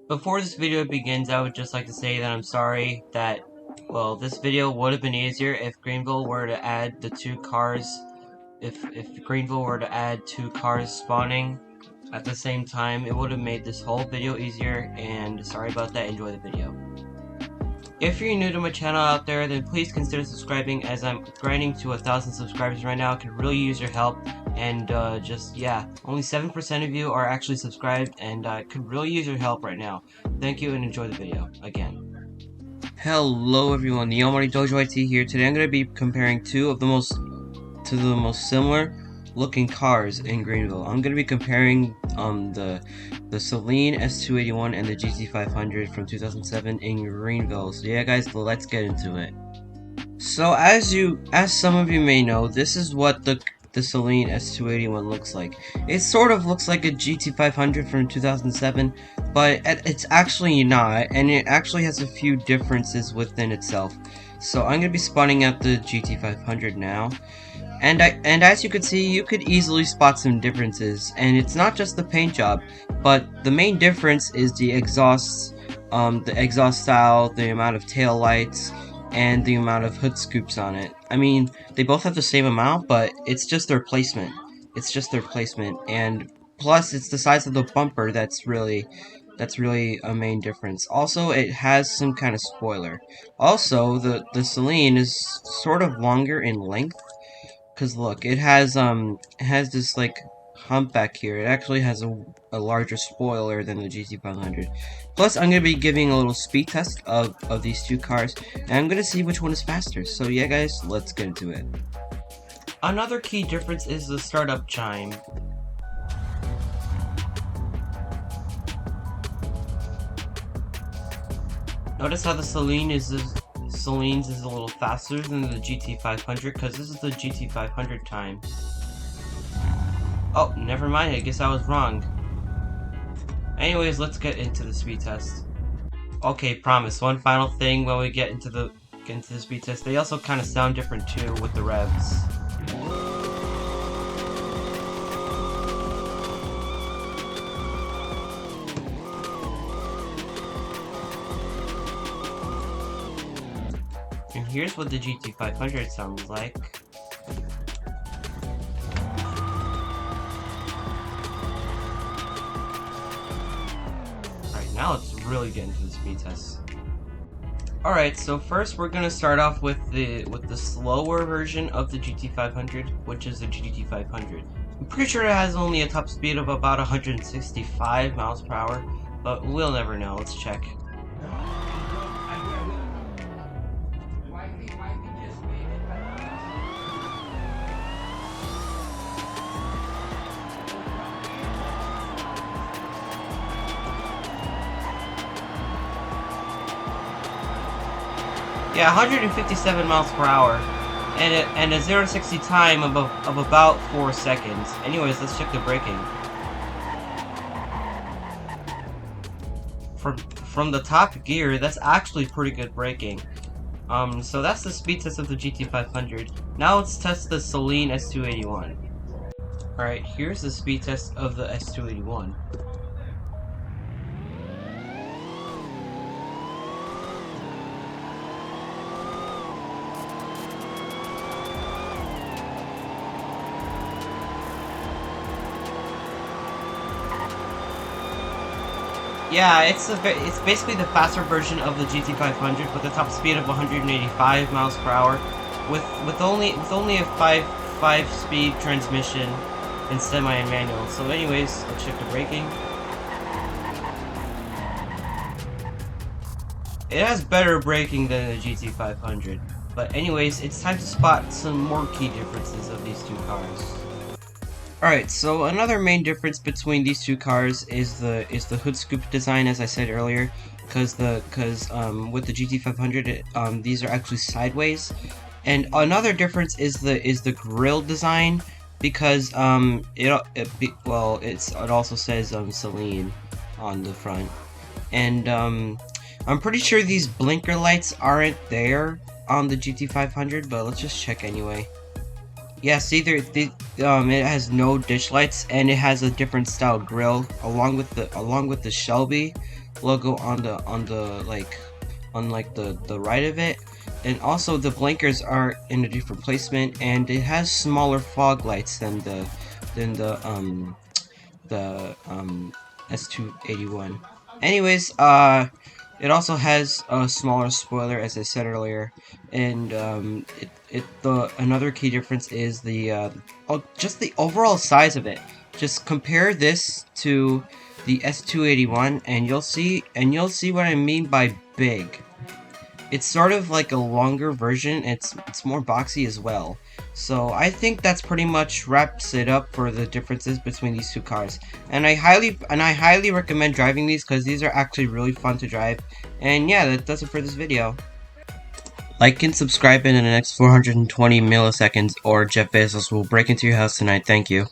Before this video begins, I would just like to say that I'm sorry that, well, this video would have been easier if Greenville were to add the two cars, if Greenville were to add two cars spawning at the same time. It would have made this whole video easier, and sorry about that. Enjoy the video. If you're new to my channel out there, then please consider subscribing, as I'm grinding to 1,000 subscribers right now. I could really use your help, and only 7% of you are actually subscribed, and I could really use your help right now. Thank you, and enjoy the video again. Hello everyone, the Almighty Dojo IT here. Today I'm going to be comparing two of the most similar looking cars in Greenville. I'm going to be comparing the Celine S281 and the GT500 from 2007 in Greenville. So yeah guys, let's get into it. So as some of you may know, this is what the Celine S281 looks like. It sort of looks like a GT500 from 2007, but it's actually not, and it actually has a few differences within itself. So I'm going to be spawning out the GT500 now. And as you can see, you could easily spot some differences, and it's not just the paint job, but the main difference is the exhaust style, the amount of tail lights, and the amount of hood scoops on it. I mean, they both have the same amount, but it's just their placement. And plus it's the size of the bumper that's really a main difference. Also, it has some kind of spoiler. Also, the Celine is sort of longer in length. Cause look, it has this like hump back here. It actually has a larger spoiler than the GT500. Plus, I'm gonna be giving a little speed test of these two cars, and I'm gonna see which one is faster. So yeah, guys, let's get into it. Another key difference is the startup chime. Notice how the Celine's is a little faster than the GT500, because this is the GT500 time. Oh, never mind, I guess I was wrong. Anyways, let's get into the speed test. Okay, promise, one final thing when we get into the speed test. They also kind of sound different too with the revs. And here's what the GT500 sounds like. Alright, now let's really get into the speed test. Alright, so first we're gonna start off with the slower version of the GT500, which is the GT500. I'm pretty sure it has only a top speed of about 165 miles per hour, but we'll never know. Let's check. Yeah, 157 miles per hour, and a 0 to 60 time of about 4 seconds. Anyways, let's check the braking. From the top gear, that's actually pretty good braking. So that's the speed test of the GT500. Now let's test the Celine S281. Alright, here's the speed test of the S281. Yeah, it's basically the faster version of the GT500 with a top speed of 185 miles per hour, with only a 5-speed transmission and semi and manual. So anyways, let's check the braking. It has better braking than the GT500, but anyways, it's time to spot some more key differences of these two cars. Alright, so another main difference between these two cars is the hood scoop design, as I said earlier, because with the GT500 these are actually sideways, and another difference is the grille design, because it also says Celine on the front, and I'm pretty sure these blinker lights aren't there on the GT500, but let's just check anyway. Yeah, see, it has no ditch lights, and it has a different style grille along with the Shelby logo on the right of it. And also the blinkers are in a different placement, and it has smaller fog lights than the S281. Anyways, it also has a smaller spoiler, as I said earlier, and the another key difference is just the overall size of it. Just compare this to the S281, and you'll see what I mean by big. It's sort of like a longer version. It's more boxy as well. So I think that's pretty much wraps it up for the differences between these two cars. And I highly recommend driving these, because these are actually really fun to drive. And yeah, that does it for this video. Like and subscribe in the next 420 milliseconds, or Jeff Bezos will break into your house tonight. Thank you.